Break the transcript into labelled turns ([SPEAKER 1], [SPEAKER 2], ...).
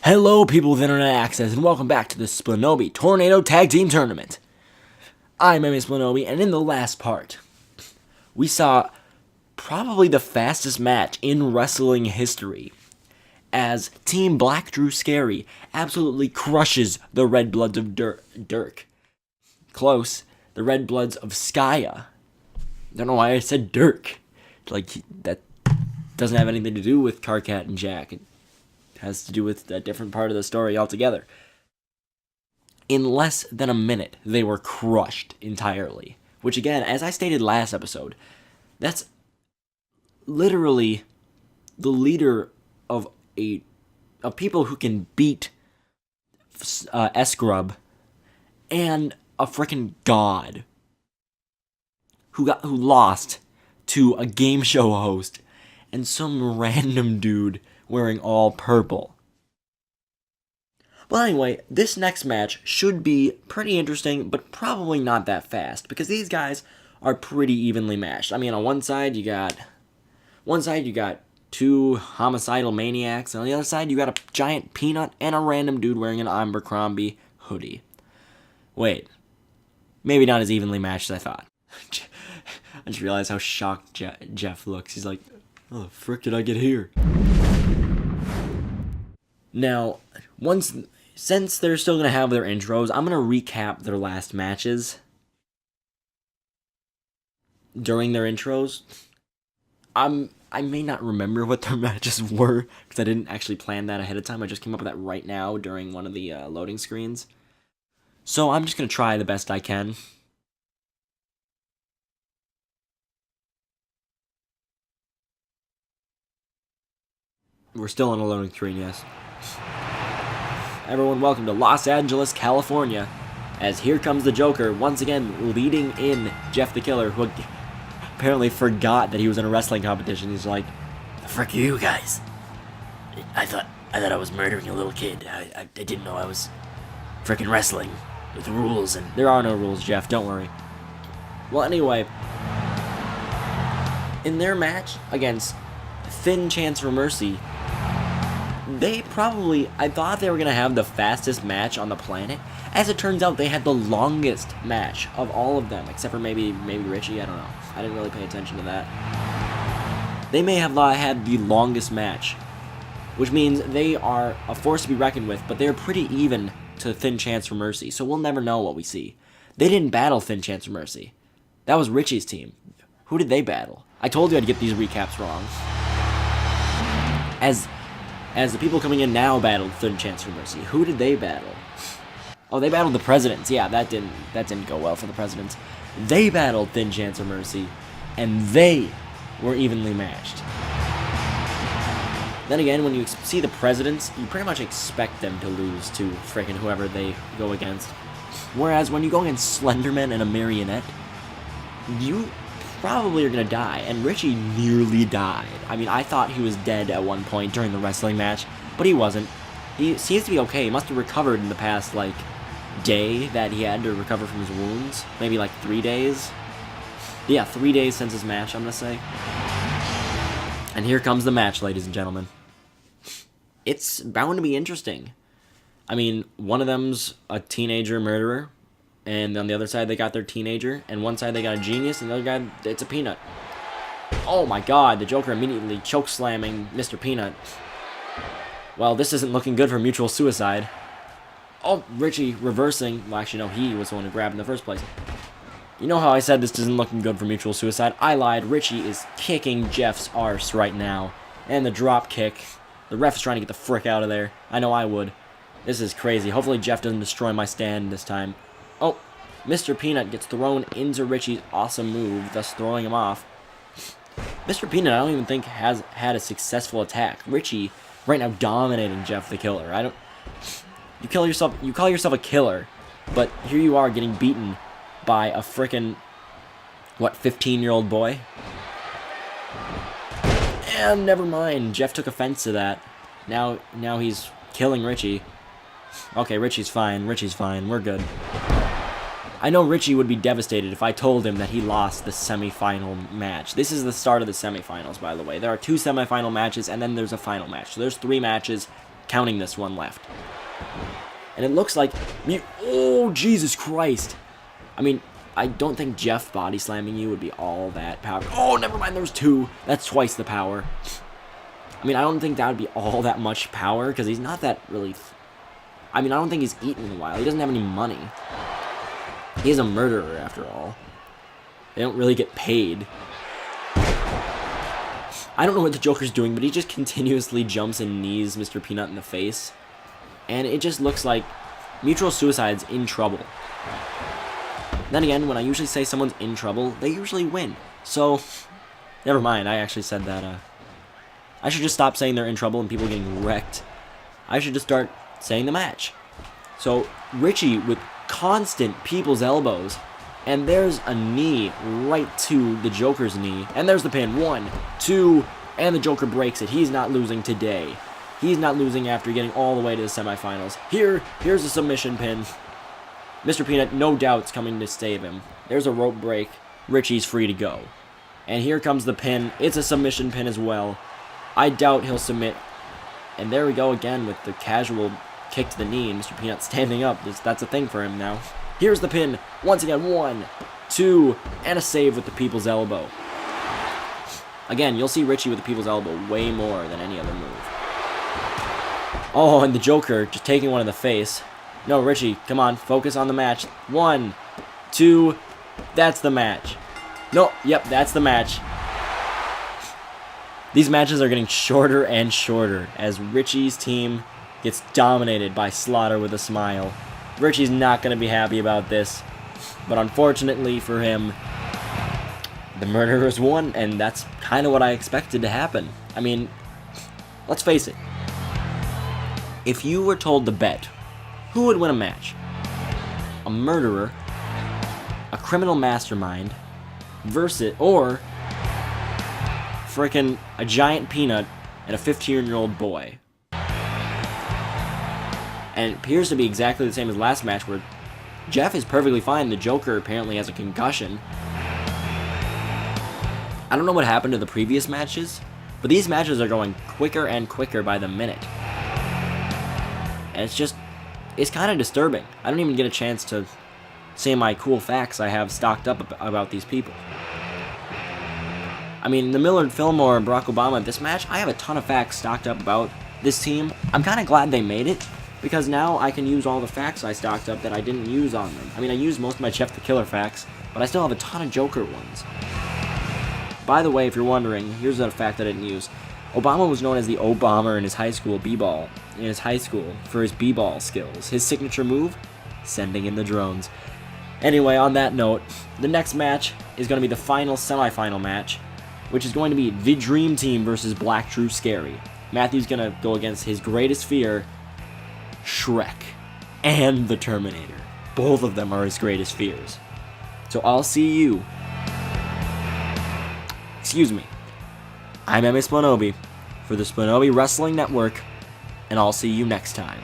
[SPEAKER 1] Hello, people with internet access, and welcome back to the Splinobi Tornado Tag Team Tournament. I'm Splinobi, and in the last part, we saw probably the fastest match in wrestling history, as Team Black Drew Scary absolutely crushes the Red Bloods of Dirk. Close, the Red Bloods of Skya. Don't know why I said Dirk. That doesn't have anything to do with Carcat and Jack. It has to do with a different part of the story altogether. In less than a minute, they were crushed entirely. Which again, as I stated last episode, that's literally the leader of people who can beat S-Grub and a freaking god who lost to a game show host and some random dude wearing all purple. Well, anyway, this next match should be pretty interesting, but probably not that fast, because these guys are pretty evenly matched. I mean, on one side you got two homicidal maniacs, and on the other side you got a giant peanut and a random dude wearing an Abercrombie hoodie. Wait, maybe not as evenly matched as I thought. I just realized how shocked Jeff looks. He's like, "Oh, the frick did I get here?" Now, since they're still going to have their intros, I'm going to recap their last matches during their intros. I may not remember what their matches were, because I didn't actually plan that ahead of time. I just came up with that right now during one of the loading screens. So I'm just going to try the best I can. We're still on a loading screen, yes. Everyone, welcome to Los Angeles, California, as here comes the Joker, once again leading in Jeff the Killer, who apparently forgot that he was in a wrestling competition. He's like, "The frick are you guys? I thought I was murdering a little kid. I didn't know I was frickin' wrestling with rules, and there are no rules, Jeff, don't worry." Well, anyway, in their match against Thin Chance for Mercy, I thought they were going to have the fastest match on the planet. As it turns out, they had the longest match of all of them, except for maybe Richie, I don't know. I didn't really pay attention to that. They may have had the longest match, which means they are a force to be reckoned with, but they're pretty even to Thin Chance for Mercy, so we'll never know what we see. They didn't battle Thin Chance for Mercy. That was Richie's team. Who did they battle? I told you I'd get these recaps wrong. As the people coming in now battled Thin Chance for Mercy, who did they battle? Oh, they battled the Presidents. Yeah, that didn't go well for the Presidents. They battled Thin Chance for Mercy, and they were evenly matched. Then again, when you see the Presidents, you pretty much expect them to lose to frickin' whoever they go against. Whereas when you go against Slenderman and a Marionette, you probably are gonna die, and Richie nearly died. I mean, I thought he was dead at one point during the wrestling match, but he wasn't. He seems to be okay. He must have recovered in the past, day that he had to recover from his wounds. Maybe, 3 days? Yeah, 3 days since his match, I'm gonna say. And here comes the match, ladies and gentlemen. It's bound to be interesting. I mean, one of them's a teenager murderer, and on the other side, they got their teenager. And one side, they got a genius. And the other guy, it's a peanut. Oh my god, the Joker immediately choke-slamming Mr. Peanut. Well, this isn't looking good for mutual suicide. Oh, Richie reversing. Well, actually, no, he was the one who grabbed in the first place. You know how I said this isn't looking good for mutual suicide? I lied. Richie is kicking Jeff's arse right now. And the drop kick. The ref's trying to get the frick out of there. I know I would. This is crazy. Hopefully Jeff doesn't destroy my stand this time. Oh, Mr. Peanut gets thrown into Richie's awesome move, thus throwing him off. Mr. Peanut, I don't even think has had a successful attack. Richie, right now, dominating Jeff the Killer. You call yourself a killer, but here you are getting beaten by a frickin', 15-year-old boy? And never mind, Jeff took offense to that. Now he's killing Richie. Okay, Richie's fine, we're good. I know Richie would be devastated if I told him that he lost the semifinal match. This is the start of the semifinals, by the way. There are 2 semifinal matches, and then there's a final match. So there's 3 matches, counting this one left. And it looks like oh, Jesus Christ. I mean, I don't think Jeff body slamming you would be all that power. Oh, never mind, there's 2. That's twice the power. I mean, I don't think that would be all that much power, because he's not that really... I mean, I don't think he's eaten in a while. He doesn't have any money. He is a murderer, after all. They don't really get paid. I don't know what the Joker's doing, but he just continuously jumps and knees Mr. Peanut in the face. And it just looks like Mutual Suicide's in trouble. Then again, when I usually say someone's in trouble, they usually win. So, never mind, I actually said that, I should just stop saying they're in trouble and people getting wrecked. I should just start saying the match. So, Richie with constant people's elbows, and there's a knee right to the Joker's knee, and there's the pin. 1, 2, and the Joker breaks it. He's not losing today. He's not losing after getting all the way to the semifinals. Here's a submission pin. Mr. Peanut, no doubt's coming to save him. There's a rope break. Richie's free to go. And here comes the pin. It's a submission pin as well. I doubt he'll submit. And there we go again with the casual kick to the knee, and Mr. Peanut standing up. That's a thing for him now. Here's the pin. Once again, 1, 2, and a save with the people's elbow. Again, you'll see Richie with the people's elbow way more than any other move. Oh, and the Joker just taking one in the face. No, Richie, come on, focus on the match. 1, 2, that's the match. No, yep, that's the match. These matches are getting shorter and shorter as Richie's team gets dominated by Slaughter with a smile. Richie's not going to be happy about this, but unfortunately for him, the murderers won, and that's kind of what I expected to happen. I mean, let's face it. If you were told to bet who would win a match, a murderer, a criminal mastermind, versus, or frickin' a giant peanut and a 15-year-old boy. And it appears to be exactly the same as last match where Jeff is perfectly fine. The Joker apparently has a concussion. I don't know what happened to the previous matches, but these matches are going quicker and quicker by the minute. And it's kind of disturbing. I don't even get a chance to say my cool facts I have stocked up about these people. I mean, the Millard Fillmore and Barack Obama, this match, I have a ton of facts stocked up about this team. I'm kind of glad they made it, because now I can use all the facts I stocked up that I didn't use on them. I mean, I used most of my Jeff the Killer facts, but I still have a ton of Joker ones. By the way, if you're wondering, here's a fact I didn't use. Obama was known as the O-Bomber in his high school b-ball, for his b-ball skills. His signature move? Sending in the drones. Anyway, on that note, the next match is going to be the final semifinal match, which is going to be the Dream Team versus Black Drew Scary. Matthew's going to go against his greatest fear, Shrek, and the Terminator. Both of them are his greatest fears. So I'll see you. Excuse me. I'm Splinobi for the Splinobi Wrestling Network, and I'll see you next time.